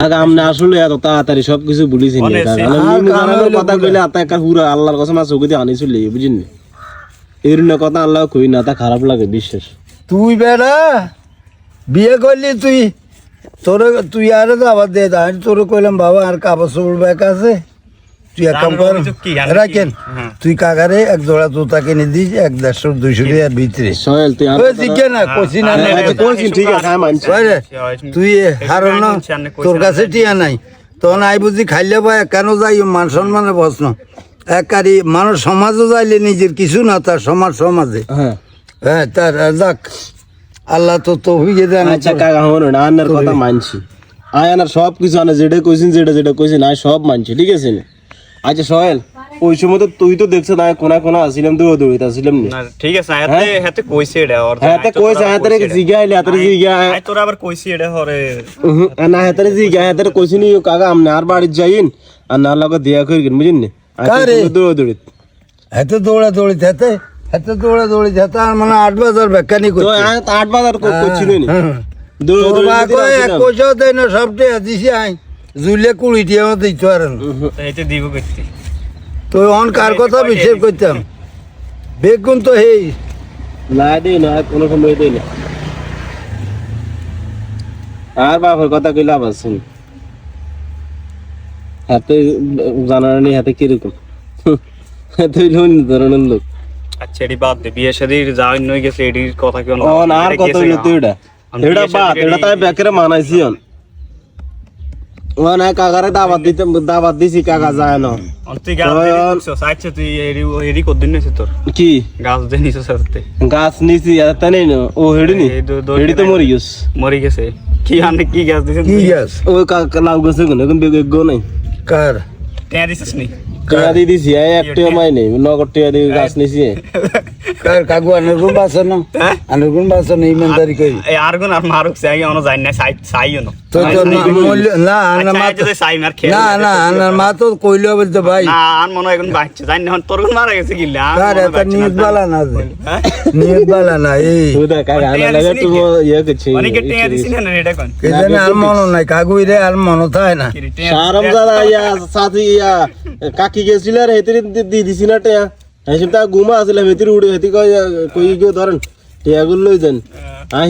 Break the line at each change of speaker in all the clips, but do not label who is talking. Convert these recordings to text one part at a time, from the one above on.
কাকা আমনে আসলে এত তাড়াতাড়ি সবকিছু বলিছেন কথা কইলে আতা একটা পুরো আল্লাহর কসম আছে ওকে দিয়ে আনিছিল বুঝিন এর না কথা আল্লাহ কই না তা খারাপ লাগে বিশ্বাস
তুই বেড়া বিয়ে করলি তুই আরে দাওয়াত দে আমি তোরে কইলাম বাবা আর কাপড় চোপড় ব্যাগ আছে তুই এক কাম কর রাখেন তুই কাকারে এক জোড়া জুতা কিনে দিস 150-200 টাকার ভিতরে
সোহেল তুই
জিজ্ঞে না কইছি না
ঠিক আছে আমি মানছি
তুই হারো না তোর কাছে টিয়া নাই তখন আই বুঝি খাইলে বা কেন যাই মান সম্মানের প্রশ্ন একবারই মানুষ সমাজও যাইলে নিজের কিছু না তার সমাজে হ্যাঁ তার যাক আল্লাহ তো তৌফিক দেন।
আচ্ছা কাকা হন না আনার কথা মানছি আয়ানার সব কিছু আনা যেটা কইছেন যেটা কইছেন আয় সব মানছি ঠিক আছে না। আচ্ছা সোহেল ওই সময় তো তুই তো দেখছ না কোনা আসিলাম দৌড়াইতে আসিলাম না ঠিক আছে হাতে কইছে এটা আর হাতে কইছে হাতে জিগাইলে হাতে জিগাই আই তোর আবার কইছে এটা হরে না হাতে জিগাই হাতে কইছিনি কাকা আমনে আর বাড়ি যাইন আর না লাগা দেয়া কইন বুঝিন না আরে দৌড়াই
হাতে দৌড়াই আর মানে 8 বাজার মেকানিক
তো 8 বাজার কইছিল নি
দৌড়াই কই এক পয়সা দেই না সবটা দিছি আই জুলে 20 টাকা দিতে পারেন
এইতে দিব কইতে
তো অন কার কথা বিচার করতাম বেগুন তো হেই
না দেই না কোনো সময় দেই না আর বাবার কথা কইলা বাসুন হাতে জানানি হাতে কি রকম তুই লোন ধরনের লোক
আচ্ছা এডি বাদ দে বিয়ে শাদীর যাওয়াই নই গেছে এডির কথা কেন
ও না আর কত হইলো তুই এটা বাদ এটা তাই বেকরে মানাইছি ও না কাকারে দাওয়াত দিছি কাকা যায় না
তুই গাছ দিছিস আচ্ছা তুই এডি কত দিন নিছিস তোর
কি
গাছ দে নিছিস সাথে
গাছ নিছি এটা নেই না ও হেড়ি তো মরি
গেছে কি আনে কি গাছ দিছিস
কি গাছ
ও কাকা লাউ গাছে কোন এখন বেগ নাই
কার
টেয়া দিছিস নি
টেয়া দি দিছি একটা মাই নেই নগদ টেয়া দি গাছ নিছি
কার কাগু আনরগুন বাসন আনরগুন বাসন ইমানদারি কই
এই আরগুন আর মারুক চাই অন যাই না চাইও না
তো না না মা
যদি চাই মার খেয়ে
না মা তো কইলো বলতে ভাই
না আর মনে এখন বাচ্চা জানি না তোর কোন মারা গেছে কিলা
কার এটা নিয়ত বালা না নিয়ত বালা না এই
ওদা কাকা আনা লাগে তো ইয়া করছে
অনেকে টেয়া দিছিস না এটা কোন
কেন আর মন নাই কাগু রে আর মন থাকে না
শারম দাদা ইয়া সাথী ইয়া কাকি গেছিল আর হেতরি দি দিছি না টেয়া হেসিমটা ঘুমা আসলে হেতরি উড়ে হেতি কই গিয়ে ধরেন টেয়া গুলো লই যান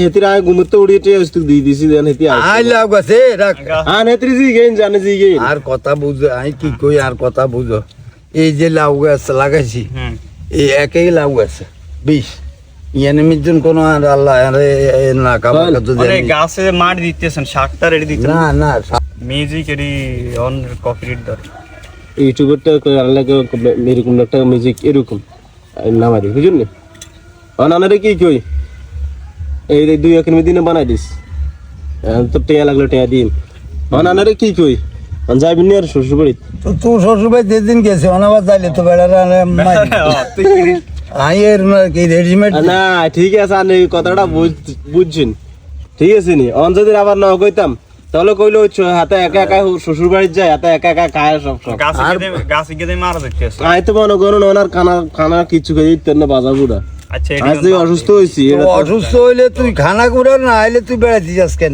হেতরি আয় ঘুমতে উড়ে টেয়া উস্তুক দি দিছি দেন হেতি
আই লাগ গেছে রাখ
হেতরি জি গেন জানে জি গেন
আর কথা বুঝো আই কি কই আর কথা বুঝো এই যে লাউ গাছ লাগাইছি এই একই লাউ গাছ 20 ইয়ানে মিজন কোন আর আল্লাহ আরে না কাবা কত দেন
মানে গাছে মার দিতেছেন শাকটা রেডি দিতেছেন
না
মিউজিক এডি অন কপিরাইট দর
ইউটিউবটা লাগে এরকম একটা মিউজিক এরকম নাম আছে বুঝুন না অনানারে কি কই এই 2-1 দিনে বানাই দিস তো টেয়া লাগলো টেয়া দিন অনানারে কি কই যাবি নি আর শ্বশুরবাড়ি
তো তুই শ্বশুরবাড়ি যেদিন গেছে অনাবাদ যাইলে তো বেড়ারা আই এর কি রেডিমেড
না ঠিক আছে আর এই কথাটা বুঝছেন ঠিক আছে নি অন যদি আবার না কইতাম তাহলে কইলো হাতে একা শ্বশুর বাড়ি যায় হাতে একা খায় সব
গাছে গিয়ে মারা যাচ্ছে
আই তো মনে করুন ওনার খানা কিছু খেয়ে দিতেন না বাজার বুড়া
আচ্ছা
আজ অসুস্থ হয়েছি
অসুস্থ হইলে তুই খানা কুড়া না আইলে তুই বেড়াতে যাস কেন